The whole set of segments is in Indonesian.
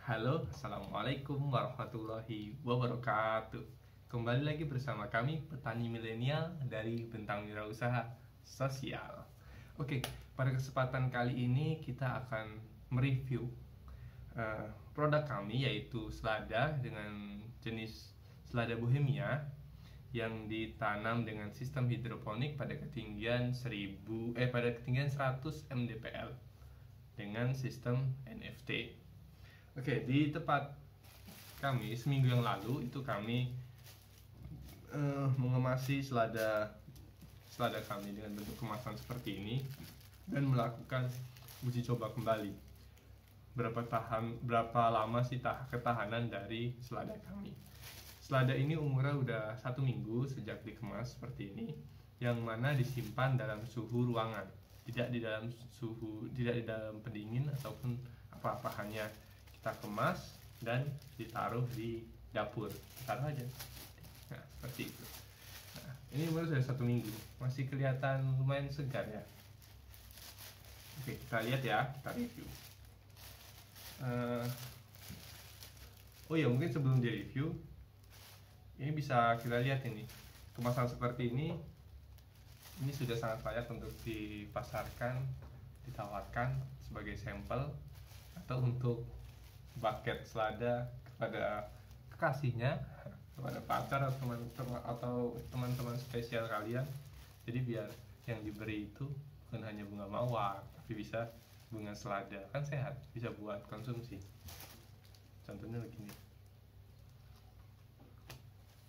Halo, Assalamualaikum warahmatullahi wabarakatuh. Kembali lagi bersama kami, petani milenial dari Bentang Wirausaha Sosial. Oke, pada kesempatan kali ini kita akan mereview produk kami, yaitu selada dengan jenis selada bohemia yang ditanam dengan sistem hidroponik pada ketinggian 100 mdpl dengan sistem NFT. Oke, di tempat kami seminggu yang lalu itu kami mengemasi selada kami dengan bentuk kemasan seperti ini dan melakukan uji coba kembali berapa lama sih ketahanan dari selada kami. Selada ini umurnya udah 1 minggu sejak dikemas seperti ini, yang mana disimpan dalam suhu ruangan, tidak di dalam pendingin ataupun apa-apa, hanya kita kemas dan ditaruh di dapur, taruh aja. Nah, seperti itu. Nah, ini umur sudah 1 minggu, masih kelihatan lumayan segar ya. Oke, kita lihat ya, kita review. Oh ya, mungkin sebelum di review, ini bisa kita lihat ini kemasan seperti ini sudah sangat layak untuk dipasarkan, ditawarkan sebagai sampel atau untuk bucket selada kepada kekasihnya, kepada pacar atau teman-teman spesial kalian. Jadi biar yang diberi itu bukan hanya bunga mawar, tapi bisa bunga selada, kan sehat, bisa buat konsumsi. Contohnya begini,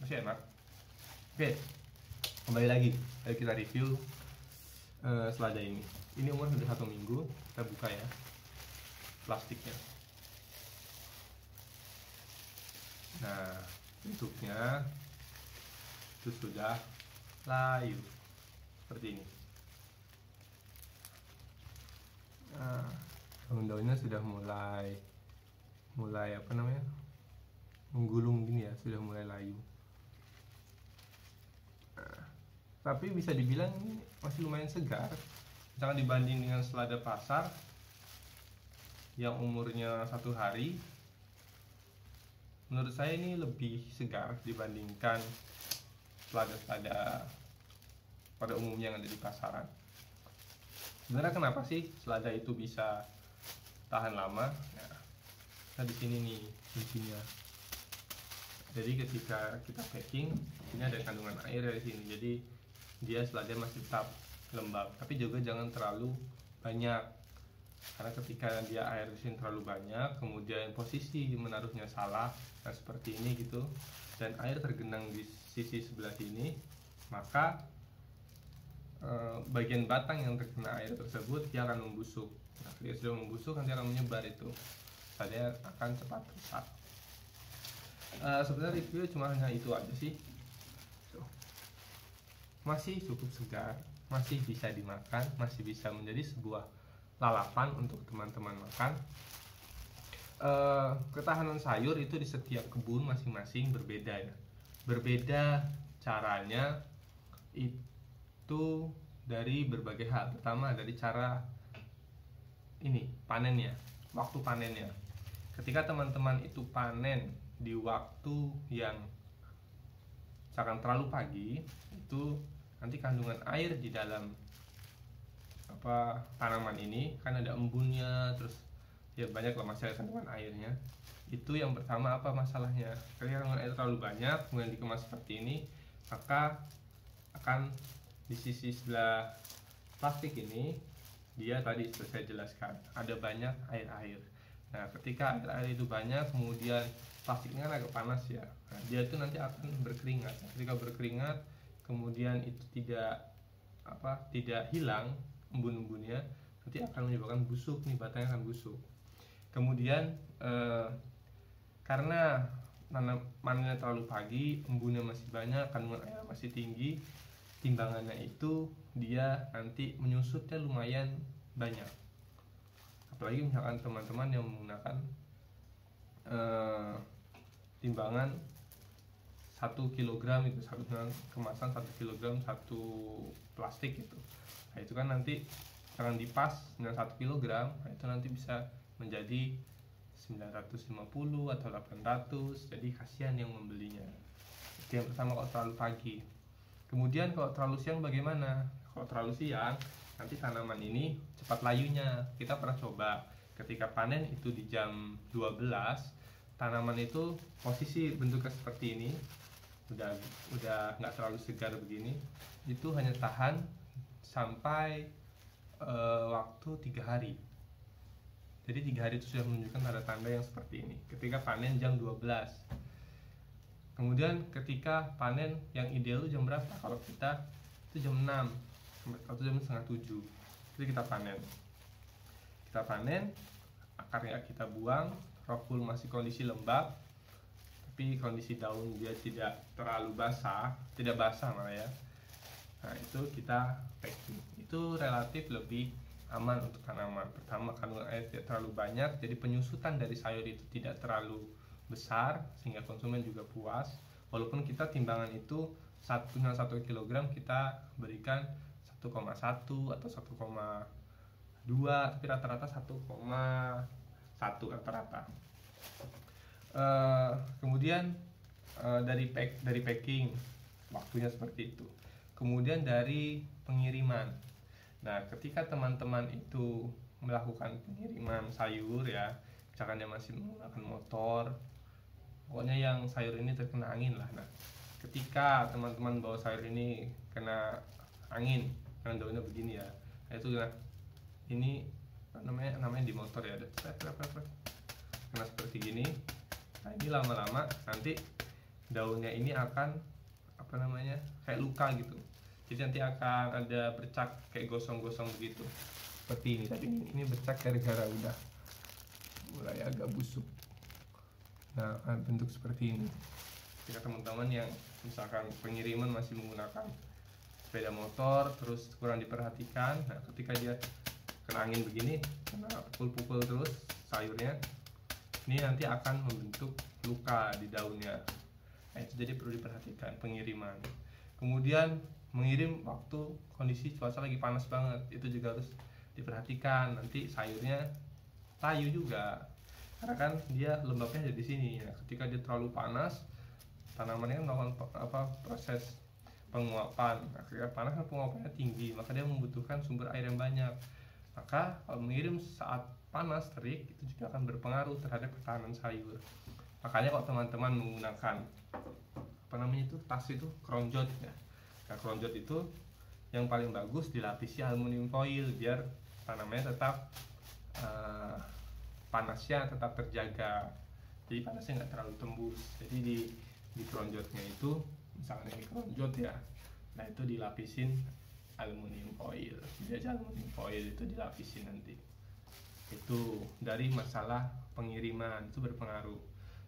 masih enak. Oke, kembali lagi, ayo kita review selada ini. Ini umur sudah 1 minggu. Kita buka ya plastiknya. Nah, bentuknya itu sudah layu seperti ini. Nah, daun-daunnya sudah mulai menggulung gini ya, sudah mulai layu. Nah, tapi bisa dibilang ini masih lumayan segar. Jangan dibanding dengan selada pasar yang umurnya 1 hari. Menurut saya ini lebih segar dibandingkan selada-selada pada umumnya yang ada di pasaran. Sebenarnya kenapa sih selada itu bisa tahan lama? Nah, di sini nih kuncinya. Jadi ketika kita packing, ini ada kandungan air dari sini. Jadi dia selada masih tetap lembab, tapi juga jangan terlalu banyak. Karena ketika dia air di sini terlalu banyak, kemudian posisi menaruhnya salah, nah seperti ini gitu, dan air tergenang di sisi sebelah sini, maka bagian batang yang terkena air tersebut dia akan membusuk. Nah, ketika sudah membusuk nanti akan menyebar itu, saya akan cepat rusak. Sebenarnya review cuma hanya itu aja sih. Masih cukup segar, masih bisa dimakan, masih bisa menjadi sebuah lalapan untuk teman-teman makan. Ketahanan sayur itu di setiap kebun masing-masing berbeda ya. Berbeda caranya itu dari berbagai hal. Pertama dari cara ini panennya, waktu panennya. Ketika teman-teman itu panen di waktu yang misalkan terlalu pagi, itu nanti kandungan air di dalam tanaman ini kan ada embunnya, terus ya banyak lah masalah kandungan airnya. Itu yang pertama masalahnya. Ketika kandungan air terlalu banyak kemudian dikemas seperti ini, maka akan di sisi sebelah plastik ini dia tadi sudah saya jelaskan ada banyak air. Nah, ketika air itu banyak, kemudian plastiknya kan agak panas ya. Nah, dia itu nanti akan berkeringat. Ketika berkeringat, kemudian itu tidak hilang embun-embunnya, nanti akan menyebabkan busuk nih, batangnya akan busuk. Kemudian karena panennya terlalu pagi, embunnya masih banyak, kandungan air masih tinggi, timbangannya itu dia nanti menyusutnya lumayan banyak. Apalagi misalkan teman-teman yang menggunakan timbangan 1 kg itu, satu kemasan 1 kg satu plastik itu. Nah, itu kan nanti akan dipas dengan 1 kg, nah itu nanti bisa menjadi 950 atau 800, jadi kasihan yang membelinya. Itu yang pertama kalau terlalu pagi. Kemudian kalau terlalu siang bagaimana? Kalau terlalu siang, nanti tanaman ini cepat layunya. Kita pernah coba ketika panen itu di jam 12, tanaman itu posisi bentuknya seperti ini, udah nggak terlalu segar begini, itu hanya tahan sampai waktu 3 hari. Jadi 3 hari itu sudah menunjukkan tanda-tanda yang seperti ini ketika panen jam 12. Kemudian ketika panen yang ideal itu jam berapa? Kalau kita itu jam 6 atau jam setengah 7, jadi kita panen, akarnya kita buang, rokul masih kondisi lembab, tapi kondisi daun dia tidak terlalu basah, tidak basah malah ya. Nah itu kita packing, itu relatif lebih aman untuk tanaman. Pertama, kandungan air tidak terlalu banyak, jadi penyusutan dari sayur itu tidak terlalu besar sehingga konsumen juga puas. Walaupun kita timbangan itu 1 kilogram kita berikan 1,1 atau 1,2, tapi rata-rata 1,1 rata-rata. Kemudian dari packing waktunya seperti itu. Kemudian dari pengiriman. Nah, ketika teman-teman itu melakukan pengiriman sayur ya, misalkan dia masih menggunakan motor, pokoknya yang sayur ini terkena angin lah. Nah, ketika teman-teman bawa sayur ini kena angin, kan daunnya begini ya, nah, itu nah, ini namanya di motor ya, kena seperti gini. Nah, ini lama-lama nanti daunnya ini akan kayak luka gitu. Jadi nanti akan ada bercak kayak gosong-gosong begitu. Seperti ini tadi, ini bercak gara-gara udah mulai agak busuk. Nah, bentuk seperti ini. Jika teman-teman yang misalkan pengiriman masih menggunakan sepeda motor terus kurang diperhatikan, nah ketika dia kena angin begini, kena pukul-pukul terus sayurnya, ini nanti akan membentuk luka di daunnya. Nah, itu jadi perlu diperhatikan pengiriman. Kemudian mengirim waktu kondisi cuaca lagi panas banget, itu juga harus diperhatikan. Nanti sayurnya layu juga, karena kan dia lembabnya ada di sini. Nah, ketika dia terlalu panas, tanamannya melakukan proses penguapan. Nah, ketika panas kan penguapannya tinggi, maka dia membutuhkan sumber air yang banyak. Maka kalau mengirim saat panas terik, itu juga akan berpengaruh terhadap ketahanan sayur. Makanya kalau teman-teman menggunakan tas itu kronjot ya. Nah, kronjot itu yang paling bagus dilapisi aluminium foil biar tanamannya tetap panasnya tetap terjaga, jadi panasnya nggak terlalu tembus. Jadi di kronjotnya itu, misalnya ini kronjot ya, nah itu dilapisin aluminium foil, biasa aluminium foil itu dilapisin nanti. Itu dari masalah pengiriman itu berpengaruh.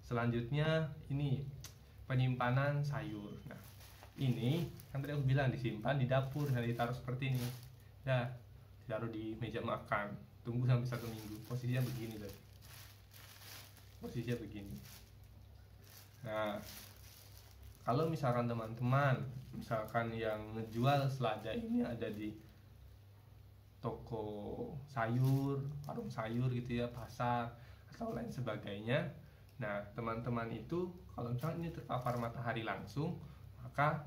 Selanjutnya ini penyimpanan sayur. Nah, ini kan tadi aku bilang disimpan di dapur, nah ditaruh seperti ini. Nah, ditaruh di meja makan, tunggu sampai 1 minggu. Posisinya begini tadi. Posisinya begini. Nah, kalau misalkan teman-teman misalkan yang ngejual selada ini ada di toko sayur, warung sayur gitu ya, pasar atau lain sebagainya. Nah, teman-teman itu kalau misalnya ini terpapar matahari langsung, maka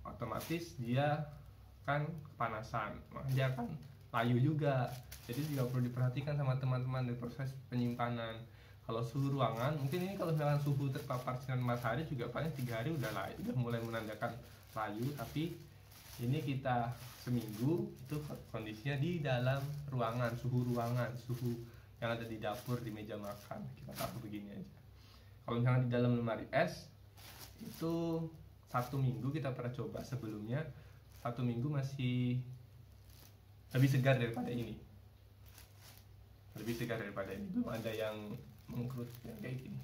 otomatis dia kan kepanasan, maka dia akan layu juga. Jadi juga perlu diperhatikan sama teman-teman di proses penyimpanan. Kalau suhu ruangan, mungkin ini kalau misalkan suhu terpapar sinar matahari juga paling 3 hari udah mulai menandakan layu. Tapi ini kita seminggu itu kondisinya di dalam ruangan, suhu yang ada di dapur, di meja makan, kita taruh begini aja. Kalau misalnya di dalam lemari es itu 1 minggu, kita pernah coba sebelumnya, 1 minggu masih lebih segar daripada ini, belum ada yang mengkerut yang kayak gini,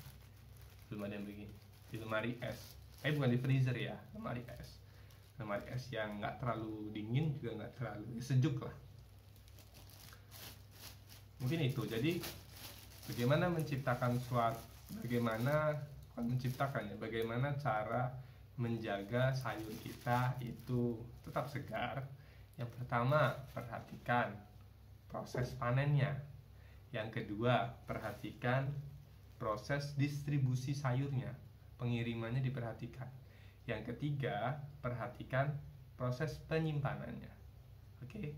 belum ada yang begini di lemari es. Bukan di freezer ya, lemari es yang nggak terlalu dingin juga nggak terlalu sejuk lah. Mungkin itu. Jadi bagaimana cara menjaga sayur kita itu tetap segar. Yang pertama, perhatikan proses panennya. Yang kedua, perhatikan proses distribusi sayurnya, pengirimannya diperhatikan. Yang ketiga, perhatikan proses penyimpanannya. Oke,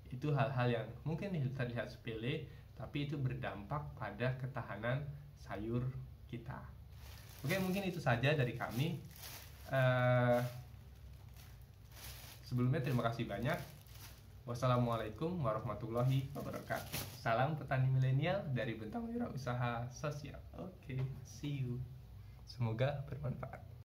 itu hal-hal yang mungkin terlihat sepele, tapi itu berdampak pada ketahanan sayur kita. Oke, mungkin itu saja dari kami. Sebelumnya terima kasih banyak. Wassalamualaikum warahmatullahi wabarakatuh. Salam petani milenial dari Bentang Wirausaha Sosial. Oke, see you. Semoga bermanfaat.